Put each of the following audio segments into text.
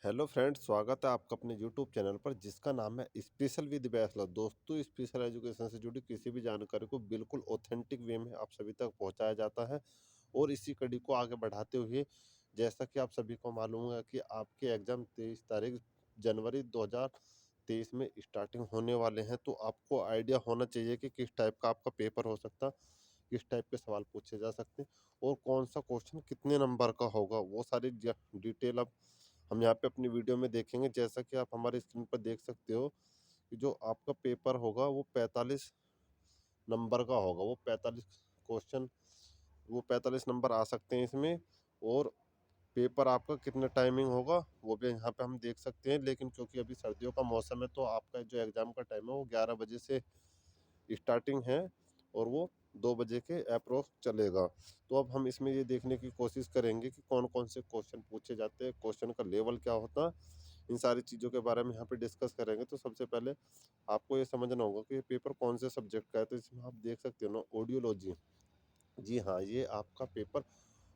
Hello friends, स्वागत है आपका अपने यूट्यूब चैनल पर जिसका नाम है स्पेशल विद बैचलर। दोस्तों, स्पेशल एजुकेशन से जुड़ी किसी भी जानकारी को बिल्कुल ऑथेंटिक वे में आप सभी तक पहुंचाया जाता है। और इसी कड़ी को आगे बढ़ाते हुए, जैसा कि आप सभी को मालूम है कि आपके एग्ज़ाम 23 तारीख जनवरी 2023 में स्टार्टिंग होने वाले हैं। तो आपको आइडिया होना चाहिए कि किस टाइप का आपका पेपर हो सकता, किस टाइप के सवाल पूछे जा सकते हैं और कौन सा क्वेश्चन कितने नंबर का होगा। वो सारी डिटेल अब हम यहाँ पे अपनी वीडियो में देखेंगे। जैसा कि आप हमारे स्क्रीन पर देख सकते हो कि जो आपका पेपर होगा वो 45 नंबर का होगा। वो 45 क्वेश्चन, वो 45 नंबर आ सकते हैं इसमें। और पेपर आपका कितना टाइमिंग होगा वो भी यहाँ पे हम देख सकते हैं। लेकिन क्योंकि अभी सर्दियों का मौसम है तो आपका जो एग्ज़ाम का टाइम है वो 11 बजे से स्टार्टिंग है और वो 2 बजे के अप्रोक्स चलेगा। तो अब हम इसमें ये देखने की कोशिश करेंगे कि कौन-कौन से क्वेश्चन पूछे जाते हैं, क्वेश्चन का लेवल क्या होता है, इन सारी चीज़ों के बारे में यहाँ पे डिस्कस करेंगे। तो सबसे पहले आपको ये समझना होगा कि ये पेपर कौन से सब्जेक्ट का है। तो इसमें आप देख सकते हो ना, ऑडियोलॉजी। जी हाँ, ये आपका पेपर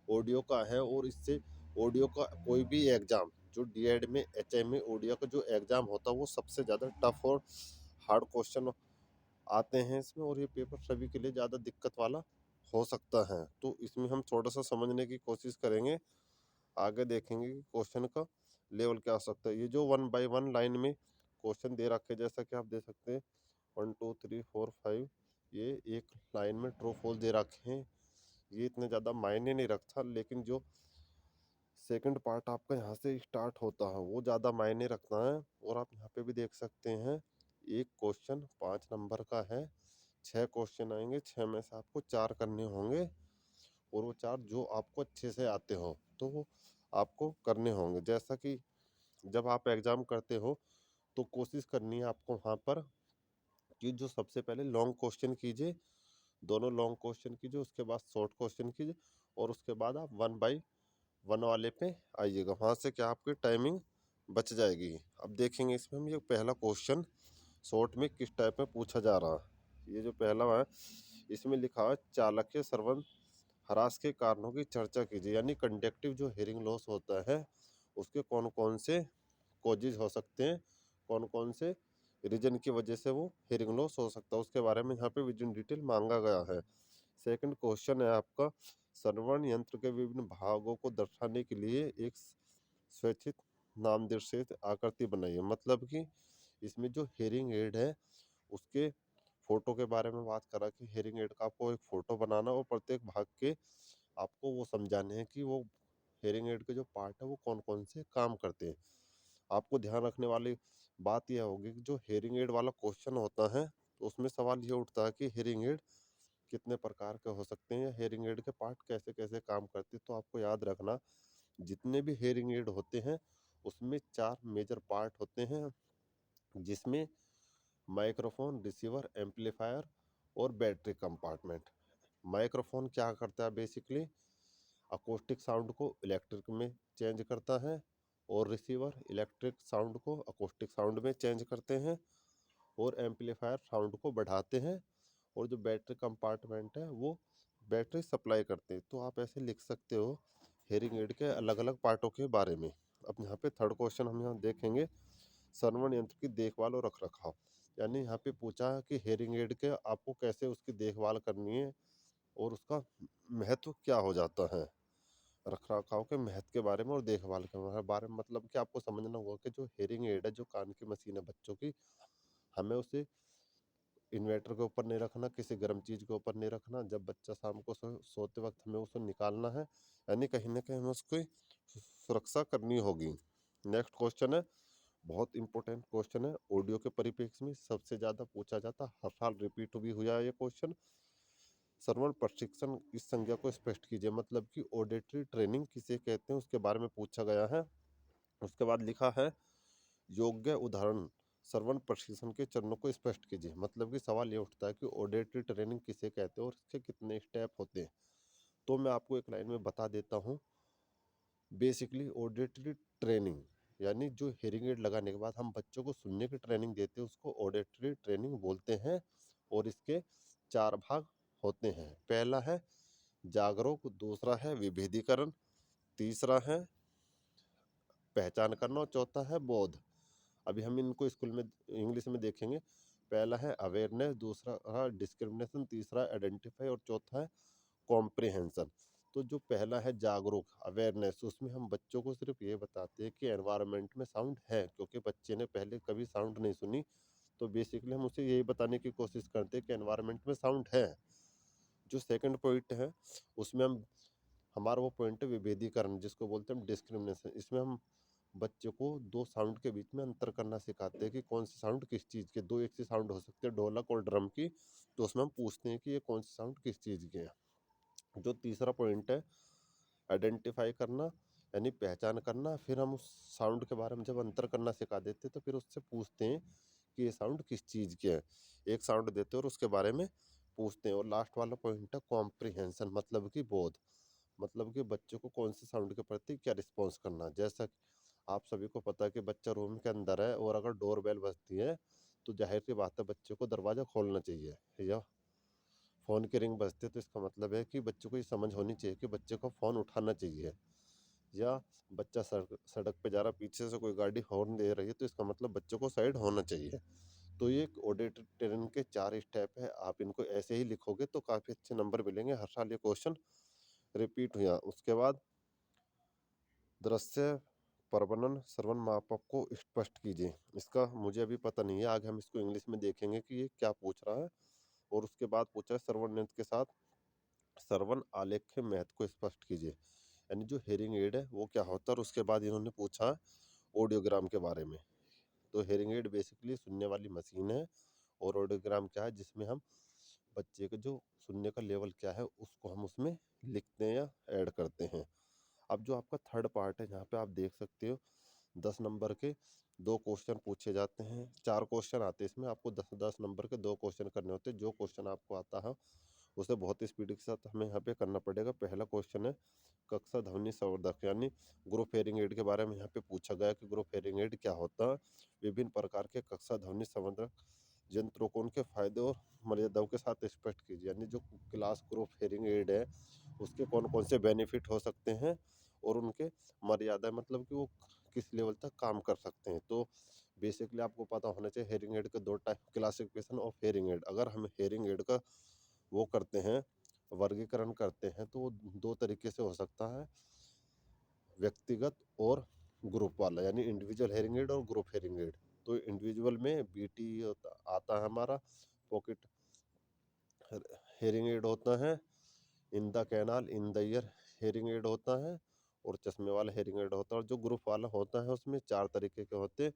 ऑडियो का है और इससे ऑडियो का कोई भी एग्ज़ाम जो डीएड में, एचए में ऑडियो का जो एग्ज़ाम होता है वो सबसे ज़्यादा टफ और हार्ड क्वेश्चन आते हैं इसमें। और ये पेपर सभी के लिए ज़्यादा दिक्कत वाला हो सकता है। तो इसमें हम थोड़ा सा समझने की कोशिश करेंगे, आगे देखेंगे कि क्वेश्चन का लेवल क्या हो सकता है। ये जो 1 बाय 1 लाइन में क्वेश्चन दे रखे हैं, जैसा कि आप देख सकते हैं 1 2 3 4 5, ये एक लाइन में ट्रू फॉल्स दे रखे हैं। ये इतने ज़्यादा मायने नहीं रखता, लेकिन जो सेकंड पार्ट आपका यहाँ से स्टार्ट होता है वो ज़्यादा मायने रखता है। और आप यहाँ पे भी देख सकते हैं एक क्वेश्चन 5 नंबर का है। 6 क्वेश्चन आएंगे, 6 में से आपको 4 करने होंगे। और वो 4 जो आपको अच्छे से आते हो तो वो आपको करने होंगे। जैसा कि जब आप एग्ज़ाम करते हो तो कोशिश करनी है आपको वहाँ पर कि जो सबसे पहले लॉन्ग क्वेश्चन कीजिए, दोनों लॉन्ग क्वेश्चन कीजिए, उसके बाद शॉर्ट क्वेश्चन कीजिए और उसके बाद आप 1 बाय 1 वाले पे आइएगा। वहाँ से क्या आपकी टाइमिंग बच जाएगी। अब देखेंगे इसमें हम ये पहला क्वेश्चन शॉर्ट में किस टाइप में पूछा जा रहा है। ये जो पहला है इसमें लिखा है चालकीय श्रवण ह्रास के कारणों की चर्चा कीजिए। यानी कंडक्टिव जो हेयरिंग लॉस होता है उसके कौन कौन से कॉजेज हो सकते हैं, कौन कौन से रीजन की वजह से वो हेयरिंग लॉस हो सकता है, उसके बारे में यहाँ पे विजिन डिटेल मांगा गया है। सेकंड क्वेश्चन है आपका श्रवण यंत्र के विभिन्न भागों को दर्शाने के लिए एक स्वैच्छित नामनिर्देशित आकृति बनाइए। मतलब कि इसमें जो हेयरिंग एड है उसके फोटो के बारे में बात करा कि हेयरिंग एड का आपको एक फोटो बनाना और प्रत्येक भाग के आपको वो समझाने हैं कि वो हेयरिंग एड के जो पार्ट है वो कौन कौन से काम करते हैं। आपको ध्यान रखने वाली बात यह होगी कि जो हेयरिंग एड वाला क्वेश्चन होता है तो उसमें सवाल ये उठता है कि हेयरिंग एड कितने प्रकार के हो सकते हैं या हेयरिंग एड के पार्ट कैसे कैसे काम करते हैं। तो आपको याद रखना, जितने भी हेयरिंग एड होते हैं उसमें 4 मेजर पार्ट होते हैं, जिसमें माइक्रोफोन, रिसीवर, एम्पलीफायर और बैटरी कंपार्टमेंट। माइक्रोफोन क्या करता है, बेसिकली अकोस्टिक साउंड को इलेक्ट्रिक में चेंज करता है और रिसीवर इलेक्ट्रिक साउंड को अकोस्टिक साउंड में चेंज करते हैं और एम्पलीफायर साउंड को बढ़ाते हैं। और जो बैटरी कंपार्टमेंट है वो बैटरी सप्लाई करते हैं। तो आप ऐसे लिख सकते हो हेयरिंग एड के अलग अलग पार्टों के बारे में। अब यहाँ पे थर्ड क्वेश्चन हम यहाँ देखेंगे श्रवण यंत्र की देखभाल और रख रखाव। यानी यहाँ पे पूछा है कि हेयरिंग एड के आपको कैसे उसकी देखभाल करनी है और उसका महत्व क्या हो जाता है। रख रखाव के महत्व के बारे में और देखभाल के बारे में, मतलब कि आपको समझना होगा कि जो हेयरिंग एड है, जो कान की मशीन है बच्चों की, हमें उसे इन्वर्टर के ऊपर नहीं रखना, किसी गर्म चीज़ के ऊपर नहीं रखना। जब बच्चा शाम को सोते वक्त हमें उसको निकालना है, यानी कहीं ना कहीं हमें उसकी सुरक्षा करनी होगी। नेक्स्ट क्वेश्चन है, बहुत इंपॉर्टेंट क्वेश्चन है, ऑडियो के परिप्रेक्ष्य में सबसे ज़्यादा पूछा जाता है, हर साल रिपीट भी हुआ है ये क्वेश्चन। श्रवण प्रशिक्षण इस संज्ञा को स्पष्ट कीजिए। मतलब कि ऑडिटरी ट्रेनिंग किसे कहते हैं उसके बारे में पूछा गया है। उसके बाद लिखा है योग्य उदाहरण श्रवण प्रशिक्षण के चरणों को स्पष्ट कीजिए। मतलब कि सवाल ये उठता है कि ऑडिटरी ट्रेनिंग किसे कहते हैं और इसके कितने स्टेप होते हैं। तो मैं आपको एक लाइन में बता देता हूँ। बेसिकली ऑडिटरी ट्रेनिंग यानी जो हेयरिंग एड लगाने के बाद हम बच्चों को सुनने की ट्रेनिंग देते हैं उसको ऑडिटरी ट्रेनिंग बोलते हैं। और इसके 4 भाग होते हैं। पहला है जागरूक, दूसरा है विभेदीकरण, तीसरा है पहचान करना और चौथा है बोध। अभी हम इनको स्कूल में इंग्लिश में देखेंगे। पहला है अवेयरनेस, दूसरा है डिस्क्रिमिनेशन, तीसरा आइडेंटिफाई और चौथा है कॉम्प्रिहेंशन। तो जो पहला है जागरूक, अवेयरनेस, उसमें हम बच्चों को सिर्फ ये बताते हैं कि एनवायरनमेंट में साउंड है, क्योंकि बच्चे ने पहले कभी साउंड नहीं सुनी। तो बेसिकली हम उसे यही बताने की कोशिश करते हैं कि एनवायरनमेंट में साउंड है। जो सेकंड पॉइंट है, उसमें हम हमारा वो पॉइंट है विभेदीकरण, जिसको बोलते हैं हम डिस्क्रिमिनेशन। इसमें हम बच्चों को दो साउंड के बीच में अंतर करना सिखाते हैं कि कौन सी साउंड किस चीज़ के, दो एक सी साउंड हो सकती है ढोलक और ड्रम की। तो उसमें हम पूछते हैं कि ये कौन सी साउंड किस चीज़ की है। जो तीसरा पॉइंट है आइडेंटिफाई करना, यानी पहचान करना। फिर हम उस साउंड के बारे में जब अंतर करना सिखा देते हैं तो फिर उससे पूछते हैं कि ये साउंड किस चीज़ की है। एक साउंड देते हैं और उसके बारे में पूछते हैं। और लास्ट वाला पॉइंट है कॉम्प्रिहेंशन, मतलब कि बोध, मतलब कि बच्चों को कौन से साउंड के प्रति क्या रिस्पॉन्स करना। जैसा कि आप सभी को पता है कि बच्चा रूम के अंदर है और अगर डोर बेल बजती है तो जाहिर सी बात है बच्चे को दरवाज़ा खोलना चाहिए, या फ़ोन की रिंग बजती है तो इसका मतलब है कि बच्चों को ये समझ होनी चाहिए कि बच्चे को फ़ोन उठाना चाहिए। या बच्चा सड़क सड़क पे जा रहा, पीछे से कोई गाड़ी हॉर्न दे रही है तो इसका मतलब बच्चों को साइड होना चाहिए। तो ये ऑडिट ट्रेनिंग के 4 स्टेप है। आप इनको ऐसे ही लिखोगे तो काफ़ी अच्छे नंबर मिलेंगे। हर साल ये क्वेश्चन रिपीट हुआ। उसके बाद दृश्य प्रबंधन श्रवण मापक को स्पष्ट कीजिए। इसका मुझे अभी पता नहीं है, आगे हम इसको इंग्लिश में देखेंगे कि ये क्या पूछ रहा है। और उसके बाद पूछा है श्रवण यंत्र के साथ श्रवण आलेख के महत्व को स्पष्ट कीजिए, यानी जो हेयरिंग एड है वो क्या होता है। और उसके बाद इन्होंने पूछा ऑडियोग्राम के बारे में। तो हेयरिंग एड बेसिकली सुनने वाली मशीन है, और ऑडियोग्राम क्या है, जिसमें हम बच्चे का जो सुनने का लेवल क्या है उसको हम उसमें लिखते हैं या ऐड करते हैं। अब जो आपका थर्ड पार्ट है, जहाँ पे आप देख सकते हो 10 नंबर के 2 क्वेश्चन पूछे जाते हैं। 4 क्वेश्चन आते हैं इसमें, आपको 10-10 नंबर के 2 क्वेश्चन करने होते हैं। जो क्वेश्चन आपको आता है उसे बहुत स्पीड के साथ हमें यहाँ पे करना पड़ेगा। पहला क्वेश्चन है कक्षा ध्वनि संवर्धक, यानी ग्रुप हेयरिंग एड के बारे में यहाँ पे पूछा गया कि ग्रुप हेयरिंग एड क्या होता है। विभिन्न प्रकार के कक्षा ध्वनि संवर्धक यंत्रों को उनके फायदे और मर्यादाओं के साथ स्पष्ट कीजिए, यानी जो क्लास ग्रुप हेयरिंग एड है उसके कौन कौन से बेनिफिट हो सकते हैं और उनके मर्यादा, मतलब कि वो किस लेवल तक काम कर सकते हैं। तो बेसिकली आपको पता होना चाहिए हेयरिंग एड के 2 type, classification of hearing aid. अगर हम हेयरिंग एड का वो करते हैं, वर्गीकरण करते हैं, तो वो 2 तरीके से हो सकता है, व्यक्तिगत और ग्रुप वाला, यानी इंडिविजुअल हेयरिंग एड और ग्रुप हेयरिंग एड। तो इंडिविजुअल में बीटी आता है हमारा, पॉकेट हेयरिंग एड होता है, in the canal in the year hearing aid होता है, और चश्मे वाला हेयरिंग एड होता है। और जो ग्रुप वाला होता है उसमें 4 तरीके के होते हैं,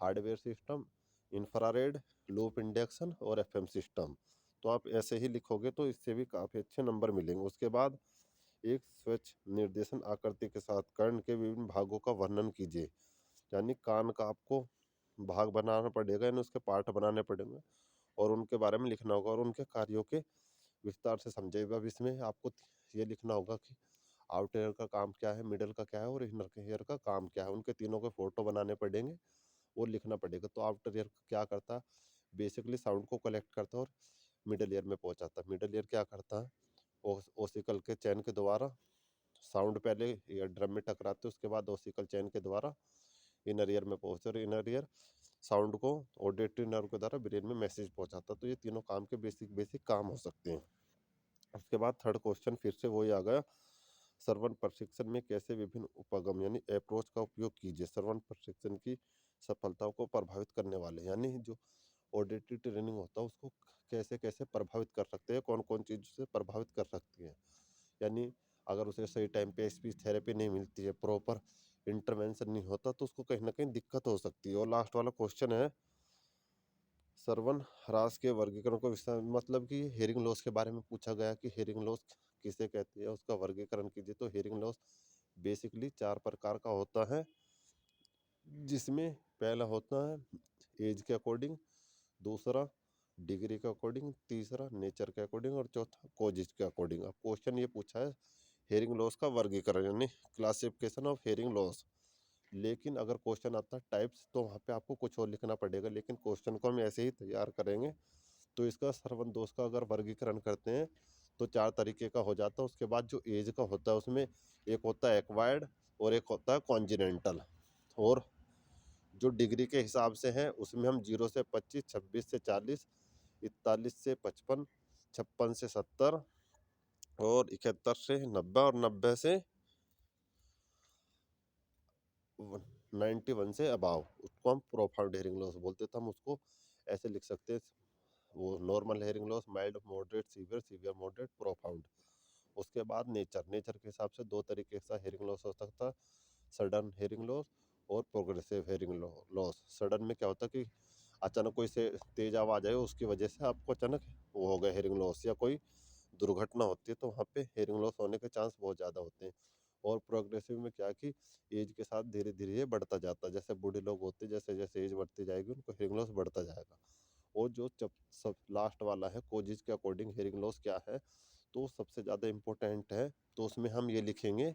hardware system, infrared, loop induction और एफएम सिस्टम। तो आप ऐसे ही लिखोगे तो इससे भी काफ़ी अच्छे नंबर मिलेंगे। उसके बाद एक स्वच्छ निर्देशन आकृति के साथ कर्ण के विभिन्न भागों का वर्णन कीजिए, यानी कान का आपको भाग बनाना पड़ेगा, यानी उसके पार्ट बनाने पड़ेंगे और उनके बारे में लिखना होगा और उनके कार्यों के विस्तार से समझेगा। अब इसमें आपको ये लिखना होगा कि आउटर ईयर का काम क्या है, मिडल का क्या है और इनर के ईयर का काम क्या है। उनके तीनों के फोटो बनाने पड़ेंगे और लिखना पड़ेगा। तो आउटर ईयर क्या करता है, बेसिकली साउंड को कलेक्ट करता है और मिडल ईयर में पहुंचाता है। मिडल ईयर क्या करता है, ओसिकल के चैन के द्वारा साउंड पहले ईयर ड्रम में टकराते, उसके बाद ओसिकल चैन के द्वारा इनर ईयर में पहुंचते और इनर ईयर साउंड को ऑडिटरी नर्व के द्वारा ब्रेन में मैसेज पहुंचाता। तो ये तीनों काम के बेसिक बेसिक काम हो सकते हैं। उसके बाद थर्ड क्वेश्चन फिर से वही आ गया, श्रवण प्रशिक्षण में कैसे विभिन्न उपगम यानी अप्रोच का उपयोग कीजिए श्रवण प्रशिक्षण की सफलताओं को प्रभावित करने वाले, यानी जो ऑडिटरी ट्रेनिंग होता है उसको कैसे कैसे प्रभावित कर सकते हैं, कौन कौन चीज़ से प्रभावित कर सकती है। यानी अगर उसे सही टाइम पे स्पीच थेरेपी नहीं मिलती है, प्रॉपर इंटरवेंशन नहीं होता, तो उसको कहीं ना कहीं दिक्कत हो सकती है। और लास्ट वाला क्वेश्चन है श्रवण ह्रास के वर्गीकरण को विस्तार, मतलब कि हेयरिंग लॉस के बारे में पूछा गया कि हेयरिंग लॉस किसे कहते हैं, उसका वर्गीकरण कीजिए। तो हेयरिंग लॉस बेसिकली 4 प्रकार का होता है, जिसमें पहला होता है एज के अकॉर्डिंग, दूसरा डिग्री के अकॉर्डिंग, तीसरा नेचर के अकॉर्डिंग और चौथा कोजिज के अकॉर्डिंग। अब क्वेश्चन ये पूछा है हेयरिंग लॉस का वर्गीकरण, यानी क्लासिफिकेशन ऑफ हेयरिंग लॉस। लेकिन अगर क्वेश्चन आता है टाइप्स तो वहाँ पे आपको कुछ और लिखना पड़ेगा, लेकिन क्वेश्चन को हम ऐसे ही तैयार करेंगे। तो इसका श्रवण दोष का अगर वर्गीकरण करते हैं तो 4 तरीके का हो जाता है। उसके बाद जो एज का होता है उसमें एक होता है एक्वायर्ड और एक होता है कॉन्जिनेंटल। और जो डिग्री के हिसाब से हैं उसमें हम 0 से 25, 26 से 40, 41 से 55, 56 से 70 और 71 से 90 और 90 से 91 से अबाव, उसको हम प्रोफाउंड हेयरिंग लॉस बोलते हैं। तो हम उसको ऐसे लिख सकते हैं, वो normal hearing loss, mild, moderate, severe, severe moderate, profound. उसके बाद नेचर के हिसाब से दो तरीके का हेयरिंग लॉस हो सकता है, सडन हेयरिंग लॉस और प्रोग्रेसिव हेयरिंग लॉस। सडन में क्या होता है कि अचानक कोई से तेज आवाज आए उसकी वजह से आपको अचानक वो हो गया हेयरिंग लॉस, या कोई दुर्घटना होती है तो वहाँ पे हेयरिंग लॉस होने के चांस बहुत ज़्यादा होते हैं। और प्रोग्रेसिव में क्या है कि एज के साथ धीरे धीरे ये बढ़ता जाता है, जैसे बूढ़े लोग होते हैं जैसे जैसे एज बढ़ती जाएगी उनको हेयरिंग लॉस बढ़ता जाएगा। और जो सब लास्ट वाला है कोजिज के अकॉर्डिंग हेयरिंग लॉस क्या है, तो सबसे ज़्यादा इम्पोर्टेंट है। तो उसमें हम ये लिखेंगे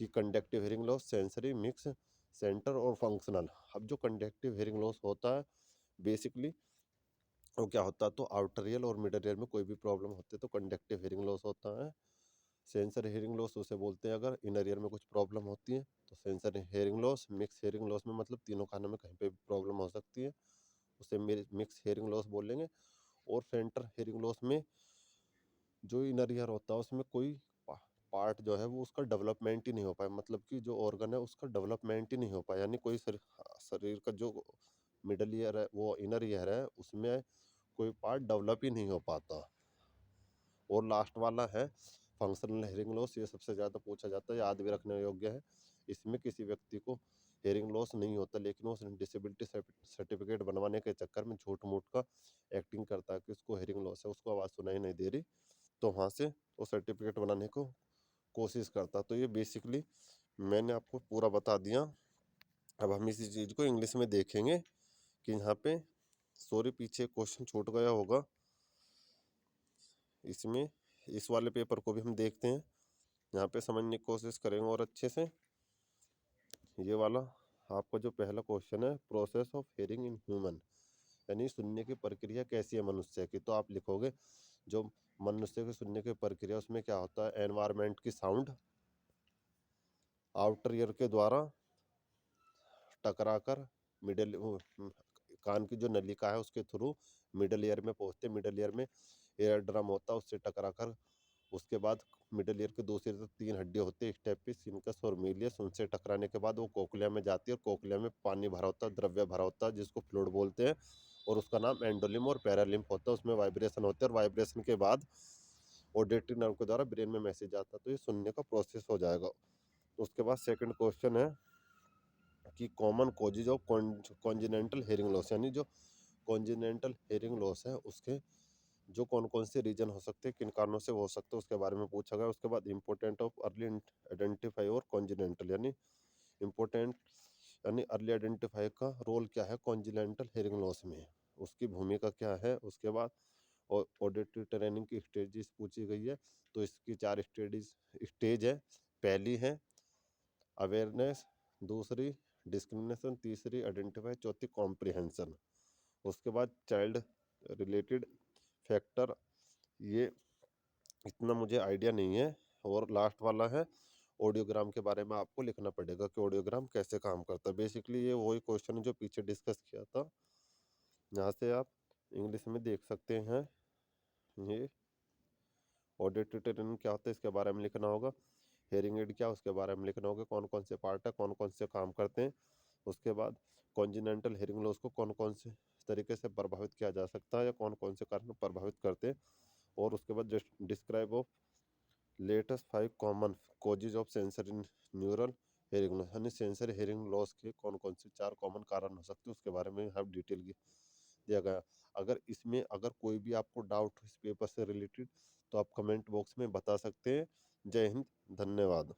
कि conductive hearing loss, sensory, mix, centre और फंक्शनल। अब जो कंडक्टिव हेयरिंग लॉस होता है बेसिकली वो क्या होता है, तो आउटर ईयर और मिडल ईयर में कोई भी प्रॉब्लम होती है तो कंडक्टिव हेयरिंग लॉस होता है। सेंसर हेयरिंग लॉस उसे बोलते हैं अगर इनर ईयर में कुछ प्रॉब्लम होती है तो sensor hearing loss. Mix hearing loss में मतलब तीनों कानों में कहीं पे भी प्रॉब्लम हो सकती है, उसे मिक्स हेयरिंग लॉस बोलेंगे। और सेंटर हेयरिंग लॉस में जो इनर ईयर होता है उसमें कोई पार्ट जो है वो उसका डेवलपमेंट ही नहीं हो पाया, मतलब कि जो ऑर्गन है उसका डेवलपमेंट ही नहीं हो पाया, यानी कोई शरीर का जो मिडल ईयर है वो इनर ईयर है उसमें कोई पार्ट डेवलप ही नहीं हो पाता। और लास्ट वाला है फंक्शनल हेयरिंग लॉस, ये सबसे ज़्यादा पूछा जाता है, याद भी रखने योग्य है। इसमें किसी व्यक्ति को हेयरिंग लॉस नहीं होता लेकिन वो डिसेबिलिटी सर्टिफिकेट बनवाने के चक्कर में झूठ मूठ का एक्टिंग करता है कि उसको हेयरिंग लॉस है, उसको आवाज़ सुनाई नहीं दे रही, तो वहाँ से वो सर्टिफिकेट बनाने को कोशिश करता। तो ये बेसिकली मैंने आपको पूरा बता दिया। अब हम इसी चीज़ को इंग्लिश में देखेंगे कि यहाँ पे, सॉरी पीछे क्वेश्चन छूट गया होगा इसमें, इस वाले पेपर को भी हम देखते हैं, यहाँ पे समझने की कोशिश करेंगे और अच्छे से। ये वाला आपका जो पहला क्वेश्चन है, process of hearing in human, यानी सुनने की प्रक्रिया कैसी है मनुष्य की, तो आप लिखोगे जो मनुष्य की सुनने की प्रक्रिया उसमें क्या होता है, एनवायरमेंट की साउंड आउटर ईयर के द्वारा टकराकर मिडल कान की जो नलिका है उसके थ्रू मिडल ईयर में पहुंचते, मिडल ईयर में एयर ड्रम होता है उससे टकराकर उसके बाद मिडल ईयर के दूसरी तरफ तीन हड्डी होती है, स्टेपिस, सिनकस और मीलियस, उनसे टकराने के बाद वो कोकलिया में जाती है और कोकलिया में पानी भरा होता है, द्रव्य भरा होता है जिसको फ्लूइड बोलते हैं, और उसका नाम एंडोलिम और पैरालिम्फ होता है, उसमें वाइब्रेशन होते हैं और वाइब्रेशन के बाद ऑडिटरी नर्व के द्वारा ब्रेन में मैसेज आता है, तो ये सुनने का प्रोसेस हो जाएगा। उसके बाद सेकंड क्वेश्चन है कि common causes of congenital hearing loss, यानी जो कॉन्जिनेंटल हेयरिंग लॉस है उसके जो कौन कौन से रीजन हो सकते हैं, किन कारणों से वो हो सकते हैं उसके बारे में पूछा गया। उसके बाद इंपॉर्टेंट ऑफ अर्ली आइडेंटिफाई और कॉन्जिनेंटल, यानी इम्पोर्टेंट यानी अर्ली आइडेंटिफाई का रोल क्या है कॉन्जिनेंटल हेयरिंग लॉस में, उसकी भूमिका क्या है। उसके बाद और ऑडिटरी ट्रेनिंग की स्टेजेस पूछी गई है, तो इसकी चार स्टेज है। पहली है अवेयरनेस, दूसरी डिस्क्रिमिनेशन, तीसरी आइडेंटिफाई, चौथी कॉम्प्रिहेंशन। उसके बाद चाइल्ड रिलेटेड फैक्टर, ये इतना मुझे आइडिया नहीं है। और लास्ट वाला है ऑडियोग्राम के बारे में आपको लिखना पड़ेगा कि ऑडियोग्राम कैसे काम करता है। बेसिकली ये वही क्वेश्चन है जो पीछे डिस्कस किया था, यहाँ से आप इंग्लिश में देख सकते हैं। ये ऑडिटरी ट्रेनिंग क्या होता है इसके बारे में लिखना होगा, हेयरिंग एड क्या उसके बारे में लिखना होगा, कौन कौन से पार्ट है, कौन कौन से काम करते हैं। उसके बाद कॉन्जिनेंटल हेयरिंग लॉस को कौन कौन से तरीके से प्रभावित किया जा सकता है या कौन कौन से कारण प्रभावित करते हैं। और उसके बाद describe of latest 5 common causes of sensory neural hearing loss, यानी सेंसरी हेयरिंग लॉस के कौन कौन से 4 कॉमन कारण हो सकते हैं उसके बारे में यहाँ डिटेल दिया गया। अगर इसमें अगर कोई भी आपको डाउट हो इस पेपर से रिलेटेड तो आप कमेंट बॉक्स में बता सकते हैं। जय हिंद, धन्यवाद।